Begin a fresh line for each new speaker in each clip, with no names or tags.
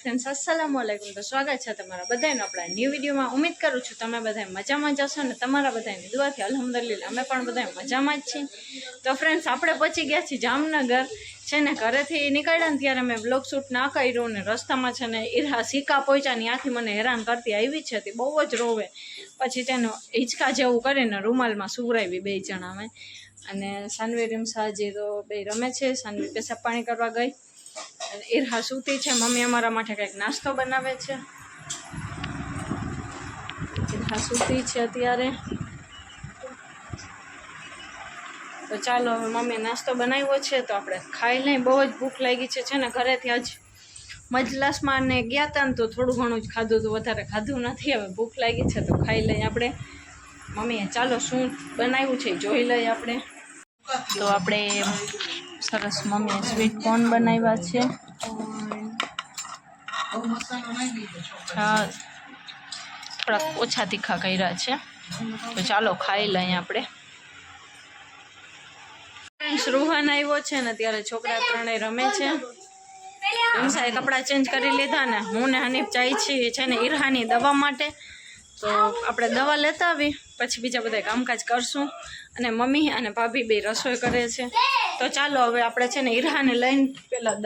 Friends અસ્સલામુ અલૈકુમ। તો સ્વાગત છે તમારા બધાનું આપણા ન્યૂ વિડીયોમાં। ઉમ્મીદ કરું છું તમે બધા મજામાં જશો ને તમારા બધાની દુઆથી અલ્હમ્દુલિલ્લાહ અમે પણ બધા મજામાં જ છીએ। તો ફ્રેન્ડ્સ આપણે પહોંચી ગયા છીએ જામનગર છે ને। ઘરેથી નીકળ્યા ને ત્યારે મેં બ્લોગ શૂટ ના કર્યું ને રસ્તામાં છે ને ઈરહા સિક્કા પહોંચ્યા ને ત્યાંથી મને હેરાન કરતી આવી છે, તે બહુ જ રોવે। પછી તેનો હિંચકા જેવું કરીને રૂમાલમાં સુવરાવી બે જણામે। અને સાનવી રીમસા હજી તો બે રમે છે। સાનવી પેશાબ પાણી કરવા ગઈ, ઈરહા સૂતી છે। મમ્મી અમારા માટે કંઈક નાસ્તો બનાવે છે। ઈરહા સૂતી છે અત્યારે। તો ચાલો હવે મમ્મી નાસ્તો બનાવ્યો છે તો આપણે ખાઈ લઈએ। બહુ જ ભૂખ લાગી છે ને ઘરેથી આજ મજલાસમાં ને ગયા હતા ને તો થોડું ઘણું જ ખાધું હતું, વધારે ખાધું નથી। હવે ભૂખ લાગી છે તો ખાઈ લઈએ આપણે। મમ્મીએ ચાલો શું બનાવ્યું છે જોઈ લઈએ આપણે। તો આપણે સરસ મમ્મીએ સ્વીટ કોર્ન બનાવ્યા છે। થોડાક ઓછા તીખા કર્યા છે, તો ચાલો ખાઈ લઈએ આપણે। રૂહાન આવ્યો છે ને ત્યારે છોકરા ત્રણેય રમે છે। રીમસાએ કપડાં ચેન્જ કરી લીધા ને હું ને હનીફ જાય છીએ છે ને ઈરહાની દવા માટે। તો આપણે દવા લેતા આવી પછી બીજા બધા કામકાજ કરશું। અને મમ્મી અને ભાભી બે રસોઈ કરે છે। તો ચાલો હવે આપણે છે ને ઈરહાને લઈને પેલા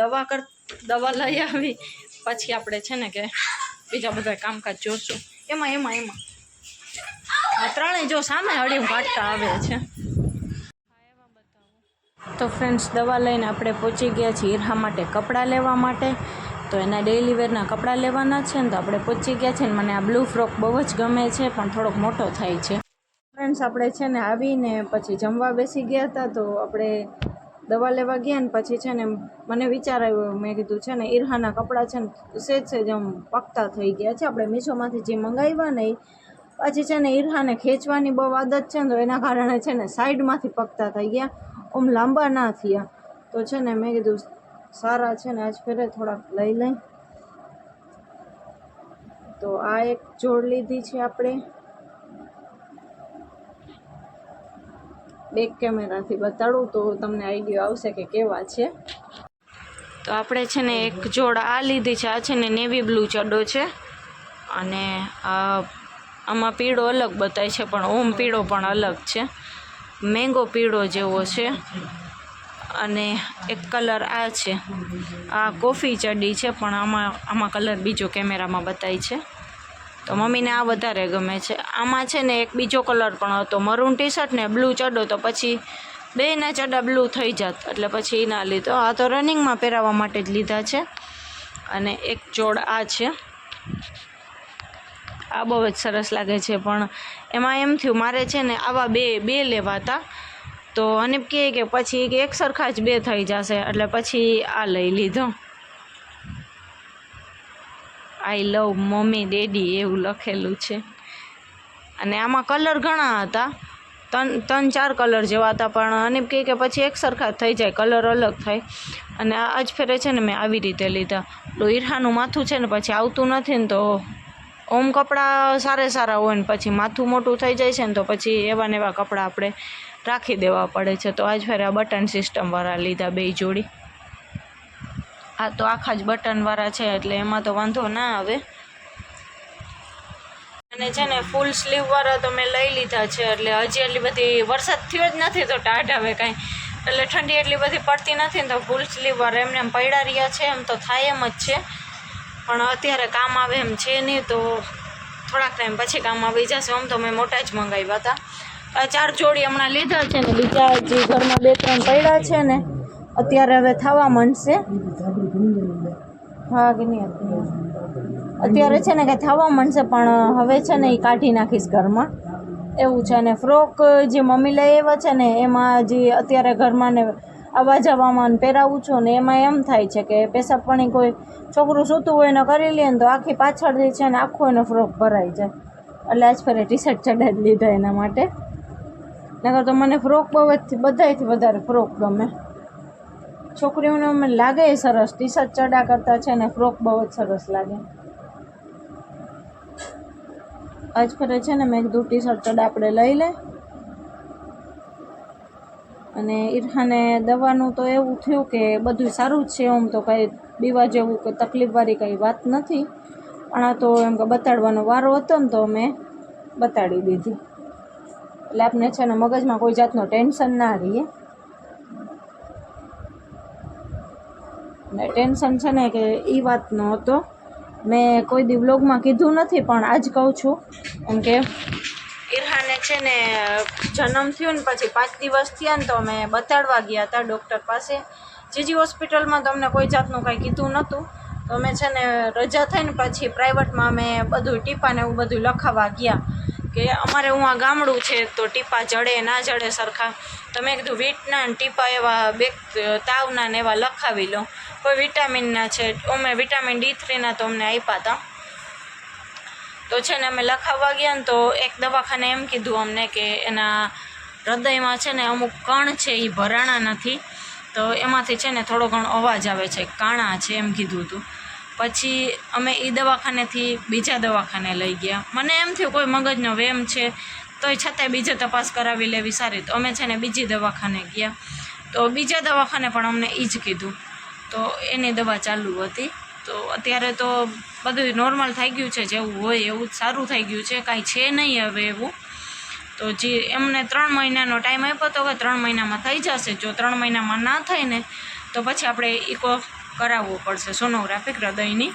દવા લઈ આવી પછી આપણે છે ને કે બીજા બધા કામકાજ જોશું। એમાં ત્રણેય જો સામે હળીમ કાઢતા આવે છે। તો ફ્રેન્ડ્સ દવા લઈને આપણે પહોંચી ગયા છીએ ઈરહા માટે કપડાં લેવા માટે। તો એના ડેઇલી વેરના કપડાં લેવાના છે ને તો આપણે પહોંચી ગયા છીએ। મને આ બ્લુ ફ્રોક બહુ જ ગમે છે પણ થોડોક મોટો થાય છે। ફ્રેન્ડ્સ આપણે છે ને આવીને પછી જમવા બેસી ગયા હતા। તો આપણે દવા લેવા ગયા ને પછી છે ને મને વિચાર આવ્યો, મેં કીધું છે ને ઈરહાના કપડાં છે ને સેજ આમ પકતા થઈ ગયા છે। આપણે મીશોમાંથી જે મંગાવ્યા ને પછી છે ને ઈરહાને ખેંચવાની બહુ આદત છે ને તો એના કારણે છે ને સાઈડમાંથી પકતા થઈ ગયા, આમ લાંબા ના થયા। તો છે ને મેં કીધું સારા છે ને આજ ફેરે થોડાક લઈ લઈ। તો આ એક જોડ લીધી છે આપણે। બેક કેમેરાથી બતાડું તો તમને આઈડિયા આવશે કે કેવા છે। તો આપણે છે ને એક જોડ આ લીધી છે। આ છે ને નેવી બ્લુ ચડ્ડો છે અને આમાં પીળો અલગ બતાય છે પણ ઓમ પીળો પણ અલગ છે, મેંગો પીળો જેવો છે। અને એક કલર આ છે, આ કોફી ચડી છે પણ આમાં કલર બીજો કેમેરામાં બતાય છે। તો મમ્મીને આ વધારે ગમે છે। આમાં છે ને એક બીજો કલર પણ હતો, મરૂન ટી શર્ટ ને બ્લુ ચડ્ડો, તો પછી બેયના ચડ્ડા બ્લુ થઈ જાત એટલે પછી ના લીધો। આ તો રનિંગમાં પહેરાવવા માટે જ લીધા છે। અને એક જોડ આ છે, આ બહુ જ સરસ લાગે છે પણ એમાં એમ થયું મારે છે ને આવા બે લેવા હતા। તો અને કહે કે પછી એક સરખા જ બે થઈ જશે એટલે પછી આ લઈ લીધો। આઈ લવ મમ્મી ડેડી એવું લખેલું છે। અને આમાં કલર ઘણા હતા, ત્રણ ચાર કલર જેવા હતા પણ અને કહે કે પછી એક સરખા જ થઈ જાય, કલર અલગ થાય। અને આ જ ફેરે છે ને મેં આવી રીતે લીધા। તો ઈરહાનું માથું છે ને પછી આવતું નથી ને તો ઓમ કપડાં સારા હોય ને પછી માથું મોટું થઈ જાય છે ને તો પછી એવા ને એવા કપડાં આપણે રાખી દેવા પડે છે। તો આજ ફેરે આ બટન સિસ્ટમવાળા લીધા બે જોડી। આ તો આખા જ બટનવાળા છે એટલે એમાં તો વાંધો ના આવે। અને છે ને ફૂલ સ્લીવવાળા તો મેં લઈ લીધા છે એટલે હજી એટલી બધી વરસાદ થયો જ નથી તો ટાઢ આવે કાંઈ, એટલે ઠંડી એટલી બધી પડતી નથી ને તો ફૂલ સ્લીવવાળા એમને એમ પડ્યા રહ્યા છે। એમ તો થાય એમ જ છે પણ અત્યારે કામ આવે એમ છે નહીં, તો થોડાક ટાઈમ પછી કામ આવી જશે। આમ તો મેં મોટા જ મંગાવ્યા હતા। આ 4 જોડી હમણાં લીધા છે ને બીજા જે ઘરમાં 2-3 પડ્યા છે ને અત્યારે હવે થવા માંડશે। હા કે નહીં અત્યારે છે ને કે થવા માંડશે પણ હવે છે ને એ કાઢી નાખીશ ઘરમાં એવું છે। અને ફ્રોક જે મમ્મી લઈ આવ્યા છે ને એમાં જે અત્યારે ઘરમાં ને આવવા જવામાં પહેરાવું છું ને એમાં એમ થાય છે કે પેશાબ પાણી કોઈ છોકરું સૂતું હોય ને કરી લે ને તો આખી પાછળથી છે ને આખો એનો ફ્રોક ભરાઈ જાય, એટલે આજ ફરે ટી શર્ટ ચડાવી લીધા એના માટે। નકર તો મને ફ્રોક બધાયથી વધારે ફ્રોક ગમે। છોકરીઓને મને લાગે સરસ, ટી શર્ટ ચડા કરતા છે ને ફ્રોક બહુ જ સરસ લાગે। આજ ફરે છે ને મેં કીધું ટી શર્ટ ચડા આપણે લઈ લે। અને ઈરહાને દવાનું તો એવું થયું કે બધું સારું જ છે, આમ તો કંઈ બીવા જેવું કે તકલીફવાળી કંઈ વાત નથી, પણ આ તો એમ કે બતાડવાનો વારો હતો ને તો મેં બતાડી દીધી, એટલે આપણે છે ને મગજમાં કોઈ જાતનો ટેન્શન ના રહીએ. ને ટેન્શન છે ને કે એ વાતનો હતો, મેં કોઈ દી વ્લોગમાં કીધું નથી પણ આજ કહું છું. એમ કે ઈરહાને છે ને જન્મ થયો ને પછી 5 દિવસ થયા ને તો અમે બતાડવા ગયા હતા ડૉક્ટર પાસે. જીજી હોસ્પિટલમાં તો અમને કોઈ જાતનું કાંઈ કીધું નહોતું, તો અમે છે ને રજા થઈને પછી પ્રાઇવેટમાં અમે બધું ટીપાને એવું બધું લખાવવા ગયા કે અમારે હું આ ગામડું છે તો ટીપા જડે ના જડે સરખા. તો મેં કીધું વીટના ને ટીપા એવા તાવના ને એવા લખાવી લો, કોઈ વિટામિનના છે, અમે વિટામિન D3ના તો અમને આપ્યા હતા. તો છે ને અમે લખાવવા ગયા ને તો એક દવાખાને એમ કીધું અમને કે એના હૃદયમાં છે ને અમુક કણ છે એ ભરાણા નથી, તો એમાંથી છે ને થોડો ઘણો અવાજ આવે છે, કાણા છે એમ કીધું હતું. પછી અમે એ દવાખાનેથી બીજા દવાખાને લઈ ગયા. મને એમ થયું કોઈ મગજનો વેમ છે, તોય છતાંય બીજે તપાસ કરાવી લેવી સારી. તો અમે છે ને બીજી દવાખાને ગયા, તો બીજા દવાખાને પણ અમને એ જ કીધું, તો એની દવા ચાલુ હતી. તો અત્યારે તો બધું નોર્મલ થઈ ગયું છે, જેવું હોય એવું જ સારું થઈ ગયું છે, કાંઈ છે નહીં હવે એવું. તો જે એમને 3 મહિનાનો ટાઈમ આપ્યો હતો કે 3 મહિનામાં થઈ જશે. જો 3 મહિનામાં ના થાય ને તો પછી આપણે ઇકો કરાવવો પડશે, સોનોગ્રાફી હૃદયની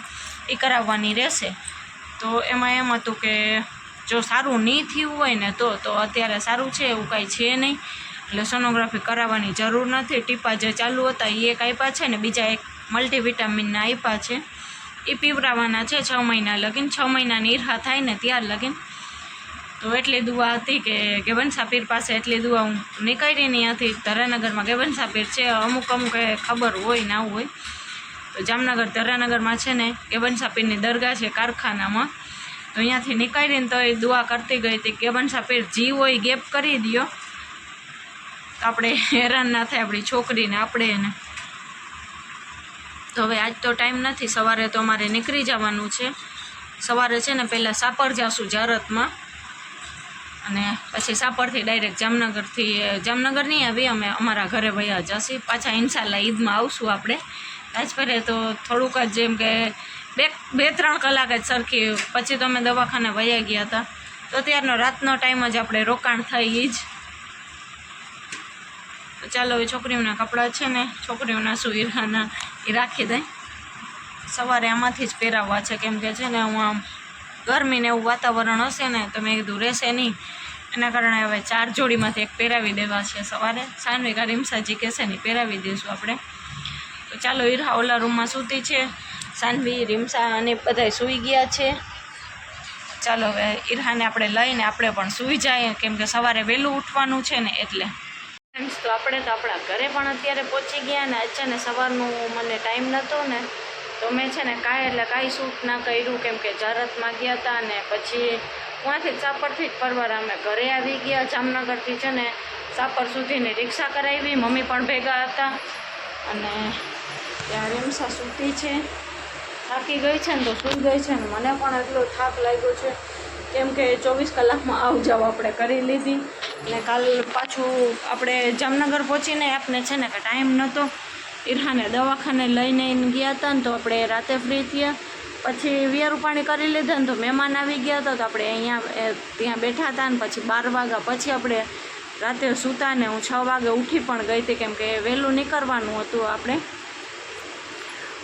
એ કરાવવાની રહેશે. તો એમાં એમ હતું કે જો સારું નહીં થયું હોય ને તો અત્યારે સારું છે એવું કાંઈ છે નહીં, એટલે સોનોગ્રાફી કરાવવાની જરૂર નથી. ટીપા જે ચાલુ હતા એ એક આપ્યા છે ને બીજા એક મલ્ટીવિટામિનના આપ્યા છે, એ પીવડાવવાના છે 6 મહિના લગીન. 6 મહિનાની ઈરહા થાય ને ત્યાર લગીન. તો એટલી દુઆ હતી કે ગેવનસા પીર પાસે એટલી દુઆ હું નીકળી નહીં હતી. ધરાનગરમાં ગેવનસા પીર છે, અમુક ખબર હોય ના હોય. તો જામનગર ધરાનગરમાં છે ને ગેવનસા પીરની દરગાહ છે કારખાનામાં, તો અહીંયાથી નીકળીને તો એ દુઆ કરતી ગઈ હતી કે ગેવનસા પીર જીવ હોય ગેપ કરી દો, તો આપણે હેરાન ના થાય આપણી છોકરીને આપણે એને. તો હવે આજ તો ટાઈમ નથી, સવારે તો અમારે નીકળી જવાનું છે. સવારે છે ને પહેલાં સાપર જઈશું જારતમાં, અને પછી સાપરથી ડાયરેક્ટ જામનગર નહીં આવી, અમે અમારા ઘરે વયા જશે. પાછા ઇન્શાલ્લાહ ઈદમાં આવશું આપણે. રાજપરે તો થોડુંક જ જેમ કે 2-3 કલાક જ સરખી, પછી તો અમે દવાખાને વયા ગયા હતા. તો ત્યારનો રાતનો ટાઈમ જ આપણે રોકાણ થઈ જ. તો ચાલો હવે છોકરીઓના કપડાં છે ને છોકરીઓના શું ઈરહાના એ રાખી દઈ. સવારે આમાંથી જ પહેરાવવા છે, કેમ કે છે ને હું આમ ગરમીને એવું વાતાવરણ હશે ને તો મેં કીધું રહેશે નહીં, એના કારણે હવે 4 જોડીમાંથી એક પહેરાવી દેવા છે સવારે. સાનવી કા રીમસાજી કહેશે ને પહેરાવી દઈશું આપણે. તો ચાલો ઈરહા ઓલા રૂમમાં સૂતી છે, સાનવી રીમસા અને બધા સૂઈ ગયા છે. ચાલો હવે ઈરહાને આપણે લઈને આપણે પણ સૂઈ જાય, કેમ કે સવારે વહેલું ઉઠવાનું છે ને એટલે. ફ્રેન્ડ્સ, તો આપણે તો આપણા ઘરે પણ અત્યારે પહોંચી ગયા ને. છે ને સવારનું મને ટાઈમ નહોતો ને તો મેં છે ને કાંઈ શૂટ ના કર્યું, કેમ કે જારતમાં ગયા હતા ને પછી ત્યાંથી સાપરથી જ પરવારા અમે ઘરે આવી ગયા. જામનગરથી છે ને સાપર સુધીની રિક્ષા કરાવી, મમ્મી પણ ભેગા હતા. અને ત્યાં રીમસા સૂતી છે, થાકી ગઈ છે ને તો સૂઈ ગઈ છે ને મને પણ એટલો થાક લાગ્યો છે, કેમ કે 24 કલાકમાં આવ જાવ આપણે કરી લીધી. ને કાલ પાછું આપણે જામનગર પહોંચીને આપણે છે ને કે ટાઈમ નહોતો. ઈરહાને દવાખાને લઈને ગયા હતા ને તો આપણે રાતે ફ્રી થયા, પછી વિયારું પાણી કરી લીધા ને તો મહેમાન આવી ગયા હતા, તો આપણે ત્યાં બેઠા હતા ને પછી 12 વાગ્યા પછી આપણે રાતે સૂતા ને હું 6 વાગે ઉઠી પણ ગઈ હતી, કેમ કે વહેલું નીકળવાનું હતું.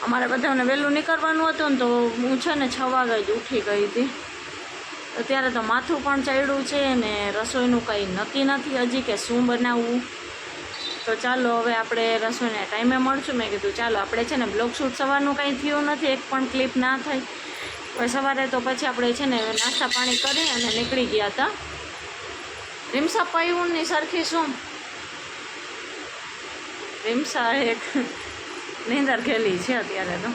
અમારે બધાને વહેલું નીકળવાનું હતું ને તો હું છે ને 6 વાગે જ ઉઠી ગઈ હતી. અત્યારે તો માથું પણ ચડ્યું છે ને રસોઈનું કંઈ નક્કી નથી હજી કે શું બનાવવું. તો ચાલો હવે આપણે રસોઈને ટાઈમે મળશું. મેં કીધું ચાલો આપણે છે ને બ્લોગ શૂટ સવારનું કંઈ થયું નથી, એક પણ ક્લિપ ના થઈ. હવે સવારે તો પછી આપણે છે ને નાસ્તા પાણી કરી અને નીકળી ગયા હતા. રીમસા પૈવુંની સરખી શું રીમસા એક નીંદર ખેલી છે અત્યારે. તો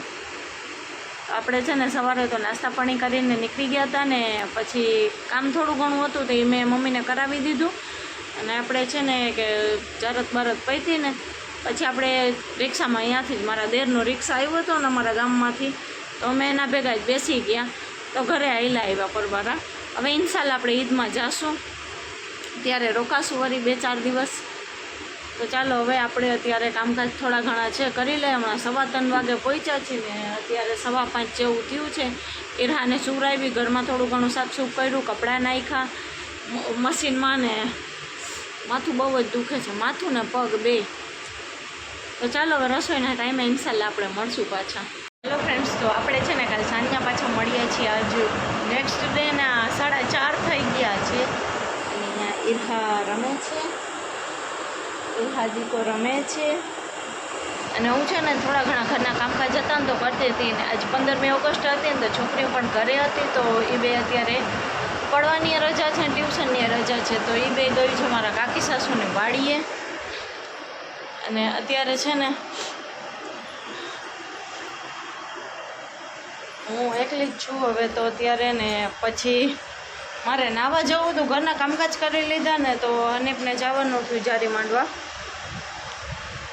આપણે છે ને સવારે તો નાસ્તા પાણી કરીને નીકળી ગયા હતા ને પછી કામ થોડું ઘણું હતું તો એ મેં મમ્મીને કરાવી દીધું. અને આપણે છે ને કે જારત બારત પૈતી ને પછી આપણે રિક્ષામાં અહીંયાથી જ મારા દેરનો રિક્ષા આવ્યો હતો ને અમારા ગામમાંથી, તો અમે એના ભેગા જ બેસી ગયા. તો ઘરે આવેલા આવ્યા પરબારા. હવે ઇન્શાલ્લાહ આપણે ઈદમાં જાશું, ત્યારે રોકાશું વળી 2-4 દિવસ. તો ચાલો હવે આપણે અત્યારે કામકાજ થોડા ઘણા છે કરી લે. હમણાં 3:15 વાગે પહોંચ્યા છીએ ને અત્યારે 5:15 જેવું થયું છે. ઈરહાને સુરાવી, ઘરમાં થોડું ઘણું સાફસૂફ કર્યું, કપડાં નાખ્યા મશીનમાં ને માથું બહુ જ દુખે છે, માથું ને પગ બે. તો ચાલો હવે રસોઈના ટાઈમે ઇન્શાલ્લાહ આપણે મળશું પાછા. હેલો ફ્રેન્ડ્સ, તો આપણે છે ને કાલે સાંજના પાછા મળીએ છીએ. આજ નેક્સ્ટ ડેના 4:30 થઈ ગયા છે. અને અહીંયા ઈરહા રમે છે, ઈરહા દીકો રમે છે. અને હું છે ને થોડા ઘણા ઘરના કામકાજ હતા ને તો કરતી હતી. ને આજ 15મી ઓગસ્ટ હતી ને તો છોકરીઓ પણ ઘરે હતી. તો એ બે અત્યારે પડવાની રજા છે, ટ્યુશનની રજા છે. તો એ બે ગયું છે મારા કાકી સાસુની વાડીએ. અને અત્યારે છે ને હું એકલી જ છું હવે. તો અત્યારે ને પછી મારે નાહવા જવું હતું, ઘરના કામકાજ કરી લીધા ને તો અનેકને જવાનું હતું જારી માંડવા.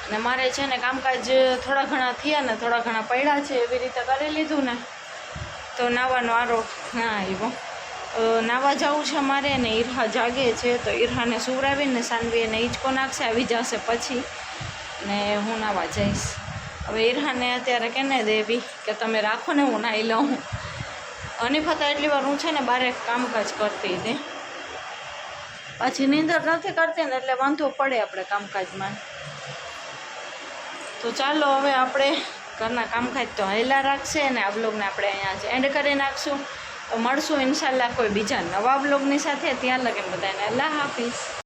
અને મારે છે ને કામકાજ થોડા ઘણા થયા ને થોડા ઘણા પડ્યા છે, એવી રીતે કરી લીધું ને તો નાહવાનો આરો ના આવ્યો. નાહવા જવું છે મારે ને ઈરહા જાગે છે. તો ઈરહાને સુવડાવીને સાનવી એને હિંચકો નાખશે, આવી જશે પછી ને હું નાહવા જઈશ. હવે ઈરહાને અત્યારે કેને દેવી કે તમે રાખો ને હું નાહી લઉં. હનીફા એટલી વાર હું છે ને બારે કામકાજ કરતી હતી, પાછી નીંદર નથી કરતી ને એટલે વાંધો પડે આપણે કામકાજમાં. તો ચાલો હવે આપણે ઘરના કામકાજ તો હેલા રાખશે ને આ બ્લોગને આપણે અહીંયા જ એન્ડ કરી નાખશું. તો મળશું ઇન્શાલ્લાહ કોઈ બીજા નવા બ્લોગની સાથે. ત્યાં લગીને બધાને અલ્લાહ હાફિઝ.